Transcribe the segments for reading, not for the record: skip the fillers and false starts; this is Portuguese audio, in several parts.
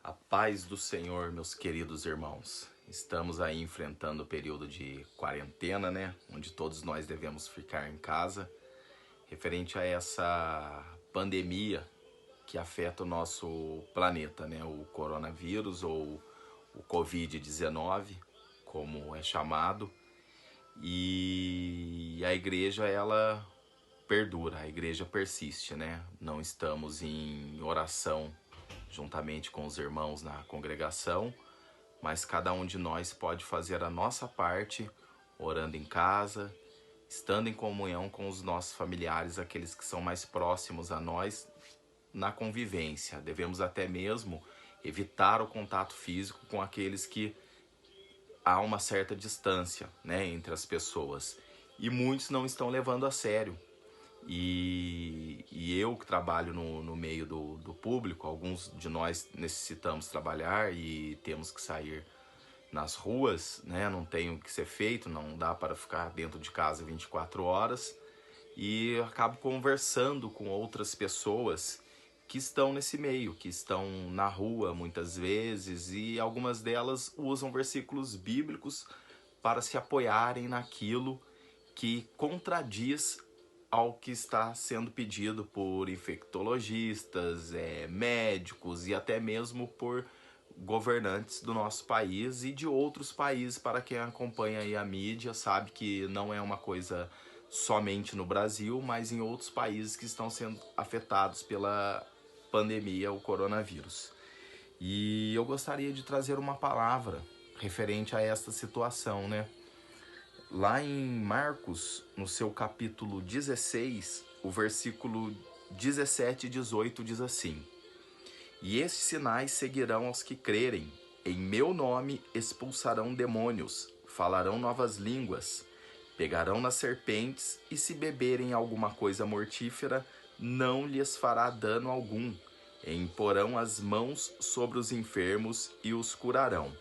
A paz do Senhor, meus queridos irmãos. Estamos aí enfrentando o período de quarentena, né? Onde todos nós devemos ficar em casa, referente a essa pandemia que afeta o nosso planeta, né? O coronavírus ou o Covid-19, como é chamado. E a igreja, ela perdura, a igreja persiste, né? Não estamos em oração juntamente com os irmãos na congregação, mas cada um de nós pode fazer a nossa parte, orando em casa, estando em comunhão com os nossos familiares, aqueles que são mais próximos a nós, na convivência. Devemos até mesmo evitar o contato físico com aqueles que há uma certa distância, né, entre as pessoas. E muitos não estão levando a sério. E eu que trabalho no meio do público, alguns de nós necessitamos trabalhar e temos que sair nas ruas, né? Não tem o que ser feito, não dá para ficar dentro de casa 24 horas. E eu acabo conversando com outras pessoas que estão nesse meio, que estão na rua muitas vezes, e algumas delas usam versículos bíblicos para se apoiarem naquilo que contradiz ao que está sendo pedido por infectologistas, médicos e até mesmo por governantes do nosso país e de outros países. Para quem acompanha aí a mídia sabe que não é uma coisa somente no Brasil, mas em outros países que estão sendo afetados pela pandemia, o coronavírus. E eu gostaria de trazer uma palavra referente a esta situação, né? Lá em Marcos, no seu capítulo 16, o versículo 17 e 18 diz assim: E esses sinais seguirão aos que crerem. Em meu nome expulsarão demônios, falarão novas línguas, pegarão nas serpentes, e se beberem alguma coisa mortífera, não lhes fará dano algum. E imporão as mãos sobre os enfermos e os curarão.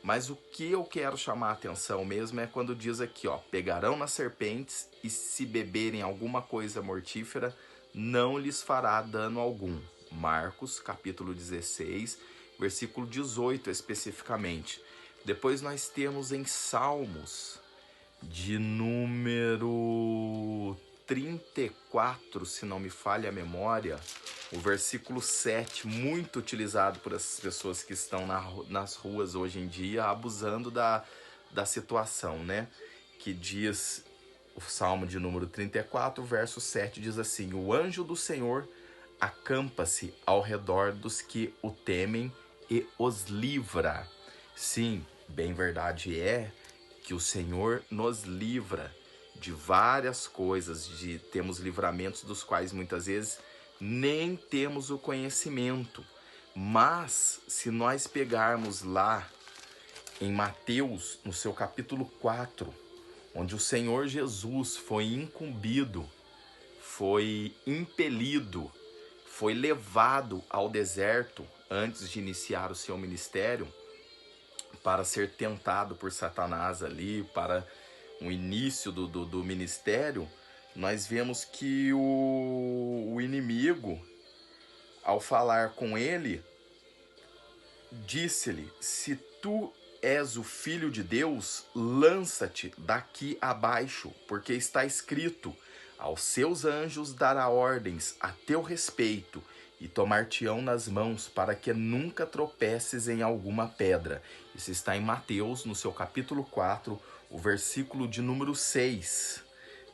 Mas o que eu quero chamar a atenção mesmo é quando diz aqui, ó, pegarão nas serpentes e se beberem alguma coisa mortífera, não lhes fará dano algum. Marcos, capítulo 16, versículo 18 especificamente. Depois nós temos em Salmos, de número 34, se não me falha a memória, o versículo 7, muito utilizado por essas pessoas que estão nas ruas hoje em dia, abusando da situação, né? Que diz, o Salmo de número 34, verso 7, diz assim: O anjo do Senhor acampa-se ao redor dos que o temem e os livra. Sim, bem verdade é que o Senhor nos livra de várias coisas, temos livramentos dos quais muitas vezes nem temos o conhecimento. Mas se nós pegarmos lá em Mateus, no seu capítulo 4, onde o Senhor Jesus foi incumbido, foi impelido, foi levado ao deserto antes de iniciar o seu ministério, para ser tentado por Satanás ali, para o início do ministério, nós vemos que o inimigo, ao falar com ele, disse-lhe: se tu és o filho de Deus, lança-te daqui abaixo, porque está escrito: aos seus anjos dará ordens a teu respeito, e tomar-te-ão nas mãos, para que nunca tropeces em alguma pedra. Isso está em Mateus, no seu capítulo 4, o versículo de número 6,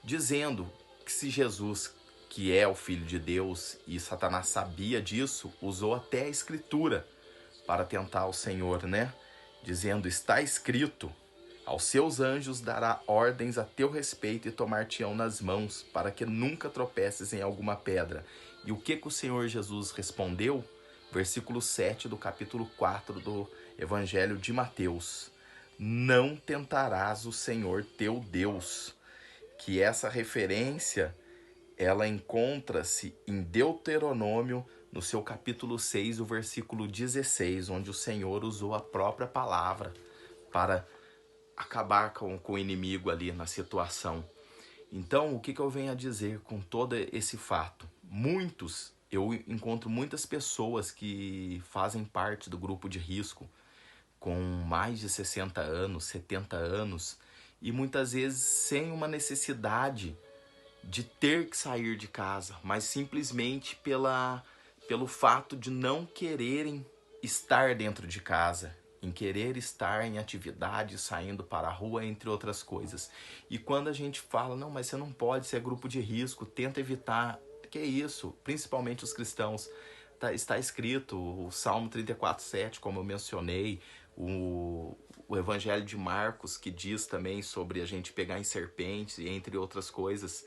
dizendo que se Jesus, que é o Filho de Deus, e Satanás sabia disso, usou até a Escritura para tentar o Senhor, né? Dizendo: está escrito, aos seus anjos dará ordens a teu respeito e tomar-te-ão nas mãos, para que nunca tropeces em alguma pedra. E o que o Senhor Jesus respondeu? Versículo 7 do capítulo 4 do Evangelho de Mateus: não tentarás o Senhor teu Deus. Que essa referência, ela encontra-se em Deuteronômio, no seu capítulo 6, o versículo 16, onde o Senhor usou a própria palavra para acabar com o inimigo ali na situação. Então, o que eu venho a dizer com todo esse fato? Muitos Eu encontro muitas pessoas que fazem parte do grupo de risco com mais de 60 anos, 70 anos, e muitas vezes sem uma necessidade de ter que sair de casa, mas simplesmente pelo fato de não quererem estar dentro de casa, em querer estar em atividade, saindo para a rua, entre outras coisas. E quando a gente fala, não, mas você não pode, você é grupo de risco, tenta evitar. Que é isso? Principalmente os cristãos. Está escrito o Salmo 34:7, como eu mencionei, o Evangelho de Marcos, que diz também sobre a gente pegar em serpentes, e entre outras coisas.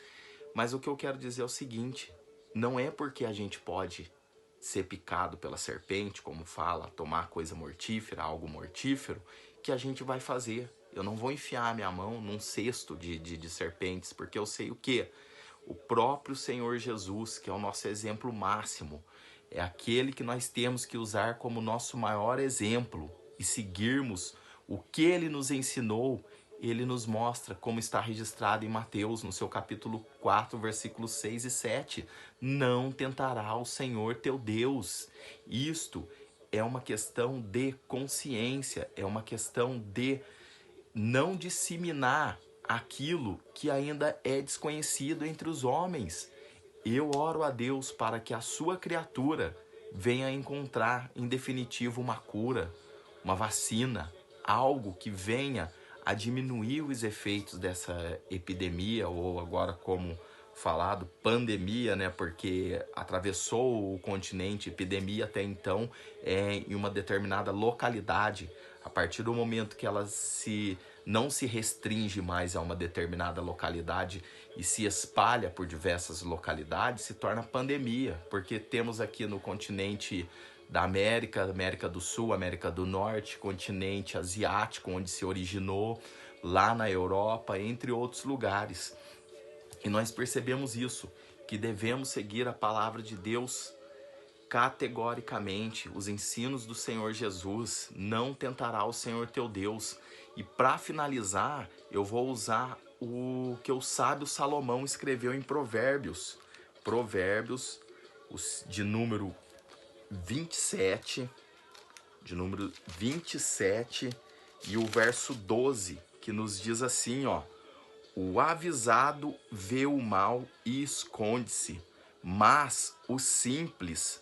Mas o que eu quero dizer é o seguinte, não é porque a gente pode ser picado pela serpente, como fala, tomar coisa mortífera, algo mortífero, que a gente vai fazer. Eu não vou enfiar a minha mão num cesto de serpentes, porque eu sei o quê? O próprio Senhor Jesus, que é o nosso exemplo máximo, é aquele que nós temos que usar como nosso maior exemplo e seguirmos o que ele nos ensinou. Ele nos mostra, como está registrado em Mateus, no seu capítulo 4, versículos 6 e 7. Não tentará o Senhor teu Deus. Isto é uma questão de consciência, é uma questão de não disseminar aquilo que ainda é desconhecido entre os homens. Eu oro a Deus para que a sua criatura venha encontrar, em definitivo, uma cura, uma vacina, algo que venha a diminuir os efeitos dessa epidemia, ou agora como falado, pandemia, né? Porque atravessou o continente, epidemia até então em uma determinada localidade. A partir do momento que ela não se restringe mais a uma determinada localidade e se espalha por diversas localidades, se torna pandemia, porque temos aqui no continente da América, América do Sul, América do Norte, continente asiático, onde se originou, lá na Europa, entre outros lugares. E nós percebemos isso, que devemos seguir a palavra de Deus categoricamente, os ensinos do Senhor Jesus. Não tentará o Senhor teu Deus. E para finalizar, eu vou usar o que o sábio Salomão escreveu em Provérbios. Provérbios de número 27, e o verso 12, que nos diz assim, ó: o avisado vê o mal e esconde-se, mas os simples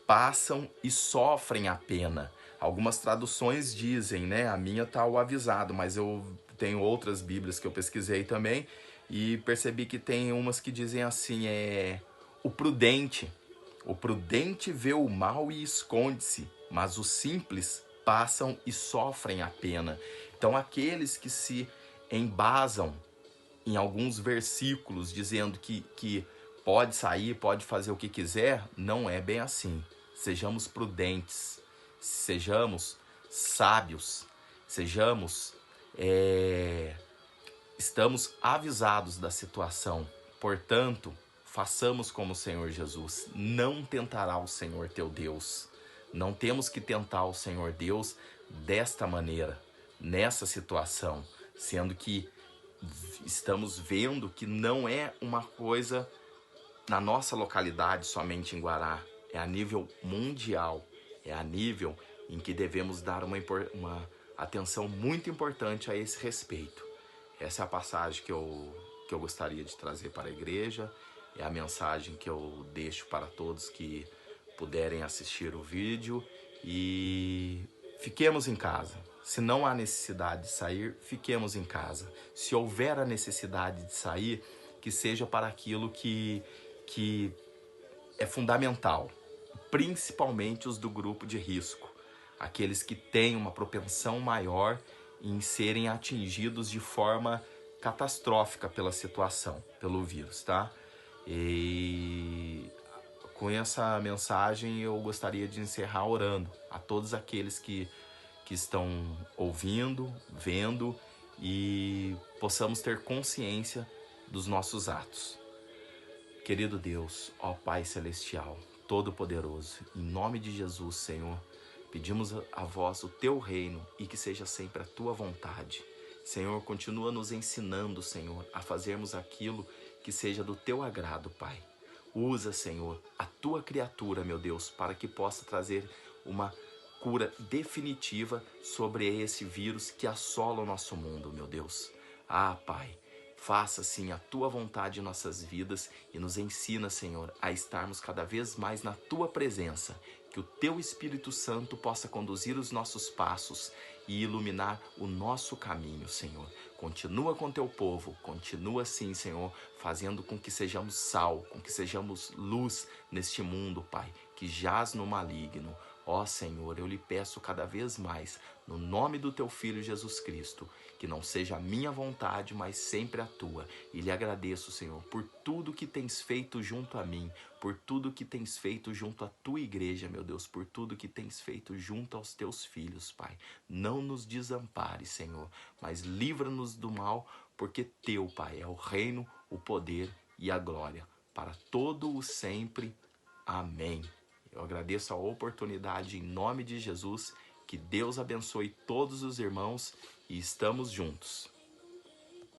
passam e sofrem a pena. Algumas traduções dizem, né? A minha tá o avisado, mas eu tenho outras bíblias que eu pesquisei também e percebi que tem umas que dizem assim, o prudente. O prudente vê o mal e esconde-se, mas os simples passam e sofrem a pena. Então aqueles que se embasam em alguns versículos dizendo que pode sair, pode fazer o que quiser, não é bem assim. Sejamos prudentes, sejamos sábios, estamos avisados da situação. Portanto, façamos como o Senhor Jesus. Não tentará o Senhor teu Deus. Não temos que tentar o Senhor Deus desta maneira, nessa situação, sendo que estamos vendo que não é uma coisa na nossa localidade, somente em Guará. É a nível mundial. É a nível em que devemos dar uma atenção muito importante a esse respeito. Essa é a passagem que eu gostaria de trazer para a igreja. É a mensagem que eu deixo para todos que puderem assistir o vídeo. E fiquemos em casa. Se não há necessidade de sair, fiquemos em casa. Se houver a necessidade de sair, que seja para aquilo que é fundamental, principalmente os do grupo de risco, aqueles que têm uma propensão maior em serem atingidos de forma catastrófica pela situação, pelo vírus, tá? E com essa mensagem eu gostaria de encerrar orando a todos aqueles que estão ouvindo, vendo, e possamos ter consciência dos nossos atos. Querido Deus, ó Pai Celestial, Todo-Poderoso, em nome de Jesus, Senhor, pedimos a vós o Teu reino e que seja sempre a Tua vontade. Senhor, continua nos ensinando, Senhor, a fazermos aquilo que seja do Teu agrado, Pai. Usa, Senhor, a tua criatura, meu Deus, para que possa trazer uma cura definitiva sobre esse vírus que assola o nosso mundo, meu Deus. Ah, Pai, faça sim a tua vontade em nossas vidas e nos ensina, Senhor, a estarmos cada vez mais na tua presença. Que o teu Espírito Santo possa conduzir os nossos passos e iluminar o nosso caminho, Senhor. Continua com teu povo, continua sim, Senhor, fazendo com que sejamos sal, com que sejamos luz neste mundo, Pai, que jaz no maligno. Ó Senhor, eu lhe peço cada vez mais, no nome do teu Filho Jesus Cristo, que não seja a minha vontade, mas sempre a tua. E lhe agradeço, Senhor, por tudo que tens feito junto a mim, por tudo que tens feito junto à tua igreja, meu Deus, por tudo que tens feito junto aos teus filhos, Pai. Não nos desampare, Senhor, mas livra-nos do mal, porque teu, Pai, é o reino, o poder e a glória, para todo o sempre. Amém. Eu agradeço a oportunidade em nome de Jesus. Que Deus abençoe todos os irmãos e estamos juntos.